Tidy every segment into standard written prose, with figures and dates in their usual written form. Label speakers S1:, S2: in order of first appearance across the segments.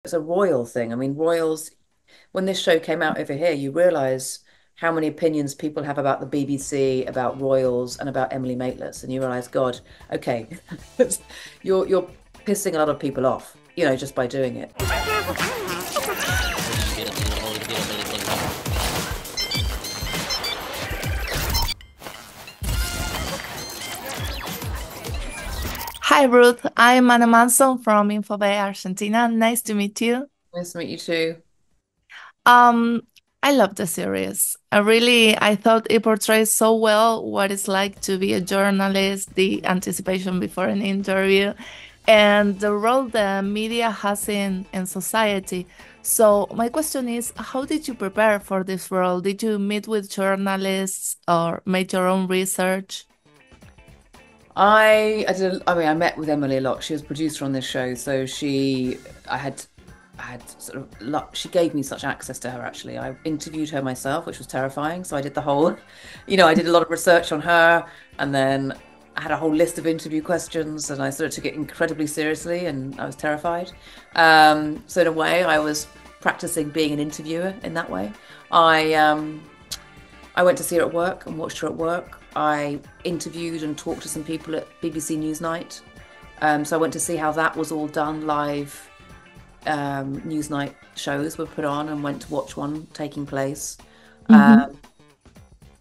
S1: It's a royal thing. I mean, royals, when this show came out over here, you realize how many opinions people have about the BBC, about royals, and about Emily Maitlis. And you realize, God, okay, you're pissing a lot of people off, just by doing it.
S2: Hi, Ruth. I'm Ana Manson from Infobae, Argentina. Nice to meet you.
S1: Nice to meet you too.
S2: Um, I love the series. I thought it portrays so well what it's like to be a journalist, the anticipation before an interview, and the role the media has in society. So my question is, how did you prepare for this role? Did you meet with journalists or make your own research?
S1: I met with Emily a lot. She was producer on this show, so I had sort of luck. She gave me such access to her. Actually, I interviewed her myself, which was terrifying. So I did the whole, I did a lot of research on her, and then I had a whole list of interview questions, and I sort of took it incredibly seriously, and I was terrified. So in a way, I was practicing being an interviewer in that way. I um, I went to see her at work and watched her at work. I interviewed and talked to some people at BBC Newsnight. So I went to see how that was all done live. Newsnight shows were put on and went to watch one taking place.
S2: Hmm.
S1: Um,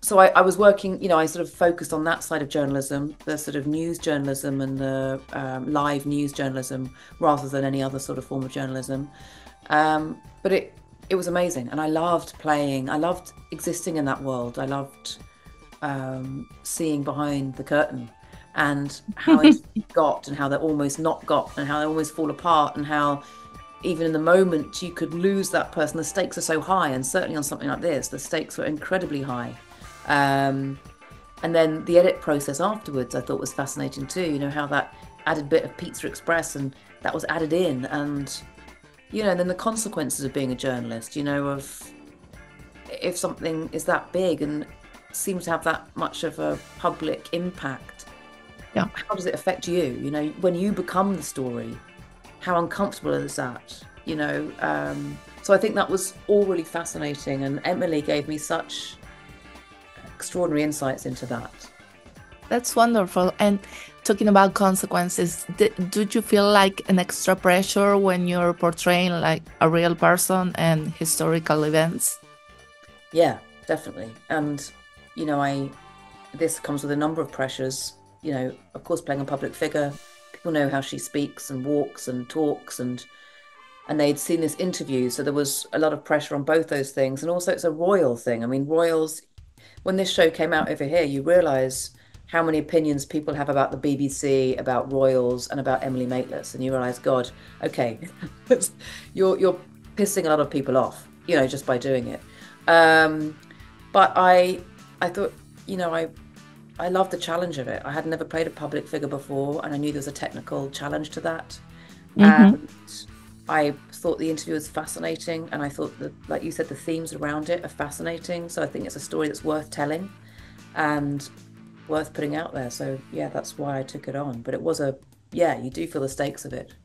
S1: so I was working, I sort of focused on that side of journalism, the sort of news journalism and the live news journalism rather than any other sort of form of journalism. But it was amazing, and I loved playing. I loved existing in that world. I loved seeing behind the curtain and how it's got and how they're almost not got and how they almost fall apart and how even in the moment you could lose that person. The stakes are so high, and certainly on something like this, the stakes were incredibly high. Um, and then the edit process afterwards, I thought was fascinating too. How that added bit of Pizza Express and that was added in, and and then the consequences of being a journalist. Of if something is that big and seems to have that much of a public impact,
S2: Yeah.
S1: how does it affect you? When you become the story, how uncomfortable is that? So I think that was all really fascinating, and Emily gave me such extraordinary insights into that.
S2: That's wonderful. And talking about consequences, did you feel like an extra pressure when you're portraying like a real person and historical events?
S1: Yeah, definitely. And I this comes with a number of pressures. Of course, playing a public figure, people know how she speaks and walks and talks, and they'd seen this interview, so there was a lot of pressure on both those things. And also, it's a royal thing. I mean, royals, when this show came out over here, you realize how many opinions people have about the BBC, about royals, and about Emily Maitlis, and you realize, God, okay, you're pissing a lot of people off, just by doing it. Um, but I thought, I loved the challenge of it. I had never played a public figure before, and I knew there was a technical challenge to that.
S2: Hmm.
S1: And I thought the interview was fascinating, and I thought that, like you said, the themes around it are fascinating. So I think it's a story that's worth telling and worth putting out there. So yeah, that's why I took it on. But it was yeah, you do feel the stakes of it.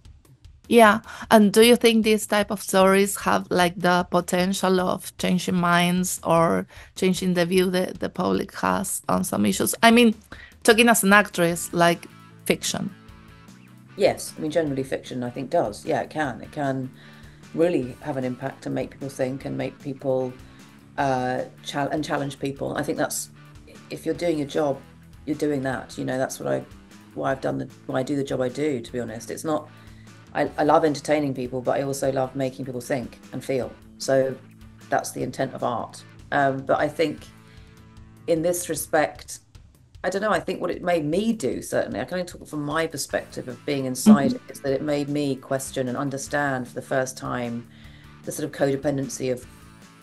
S2: Yeah. And do you think these type of stories have like the potential of changing minds or changing the view that the public has on some issues? I mean, talking as an actress, like fiction.
S1: Yes, I mean, generally fiction, I think, does. Yeah, it can. It can really have an impact and make people think and make people challenge people. I think that's if you're doing your job, you're doing that. That's why I've done why I do the job I do. To be honest, it's not. I love entertaining people, but I also love making people think and feel. So that's the intent of art. But I think in this respect, I don't know. I think what it made me do, certainly, I can only talk from my perspective of being inside
S2: Mhm.
S1: it, is that it made me question and understand for the first time the sort of codependency of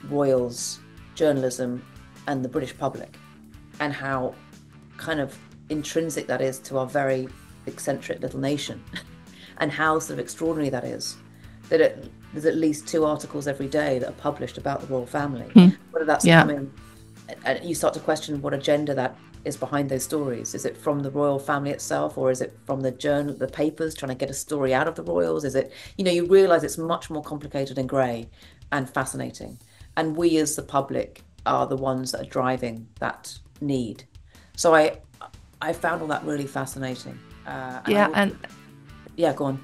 S1: royals, journalism, and the British public, and how kind of intrinsic that is to our very eccentric little nation, and how sort of extraordinary that is. There's at least two articles every day that are published about the royal family,
S2: Mhm.
S1: whether that's
S2: Yeah.
S1: coming, and you start to question what agenda that is behind those stories? Is it from the royal family itself, or is it from the papers trying to get a story out of the royals? Is it, you realize it's much more complicated and grey and fascinating. And we as the public are the ones that are driving that need. So I found all that really fascinating. Yeah, go on.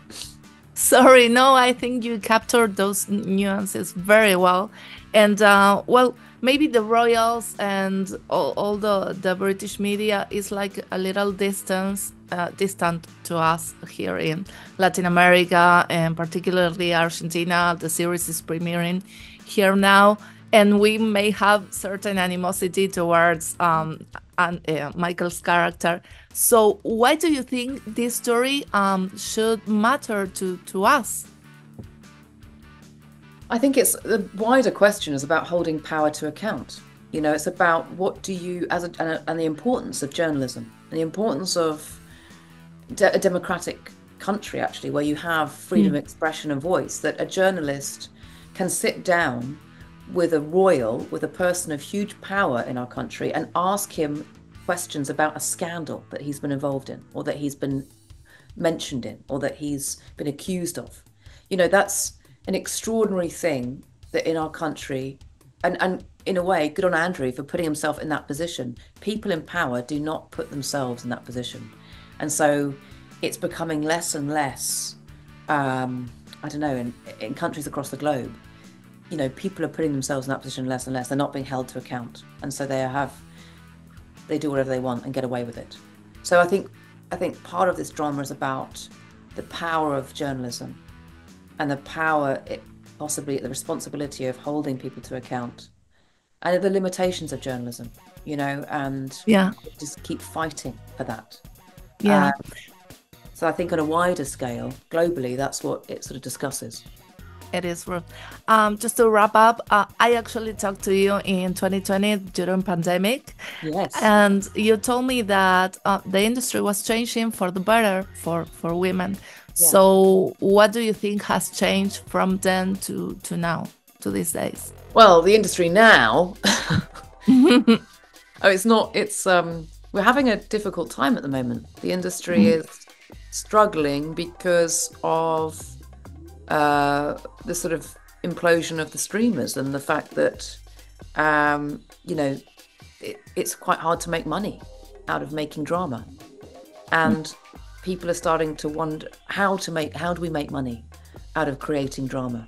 S2: Sorry, no, I think you captured those nuances very well. And well, maybe the royals and all the British media is like a little distant to us here in Latin America, and particularly Argentina. The series is premiering here now, and we may have certain animosity towards Michael's character. So why do you think this story should matter to us?
S1: I think it's the wider question is about holding power to account. It's about what do you, and the importance of journalism, and the importance of a democratic country, actually, where you have freedom of expression and voice, that a journalist can sit down with a royal, with a person of huge power in our country, and ask him questions about a scandal that he's been involved in, or that he's been mentioned in, or that he's been accused of. That's an extraordinary thing that in our country, and in a way, good on Andrew for putting himself in that position. People in power do not put themselves in that position. And so it's becoming less and less, I don't know, in countries across the globe, people are putting themselves in that position less and less. They're not being held to account. And so they do whatever they want and get away with it. So I think part of this drama is about the power of journalism, and the power, possibly the responsibility of holding people to account, and the limitations of journalism, and just keep fighting for that.
S2: Yeah.
S1: So I think on a wider scale, globally, that's what it sort of discusses.
S2: It is, Ruth. Just to wrap up, I actually talked to you in 2020 during pandemic.
S1: Yes.
S2: And you told me that the industry was changing for the better for women. Yeah. So what do you think has changed from then to now, to these days?
S1: Well, the industry now, we're having a difficult time at the moment. The industry is struggling because of the sort of implosion of the streamers, and the fact that, it's quite hard to make money out of making drama. And people are starting to wonder how do we make money out of creating drama?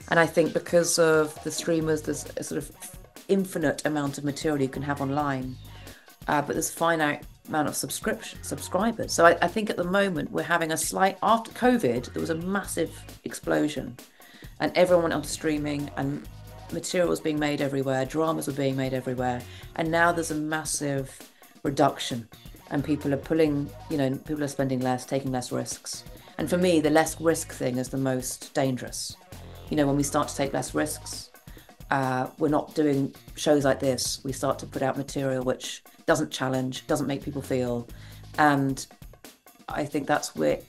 S1: And I think because of the streamers, there's a sort of infinite amount of material you can have online, but there's a finite amount of subscribers. So I think at the moment we're having after COVID, there was a massive explosion, and everyone went onto streaming, and material was being made everywhere, dramas were being made everywhere, and now there's a massive reduction. And people are spending less, taking less risks. And for me, the less risk thing is the most dangerous. When we start to take less risks, we're not doing shows like this. We start to put out material which doesn't challenge, doesn't make people feel. And I think that's where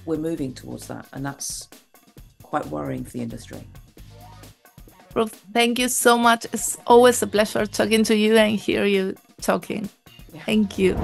S1: we're moving towards that. And that's quite worrying for the industry.
S2: Ruth, thank you so much. It's always a pleasure talking to you and hear you talking. Yeah. Thank you.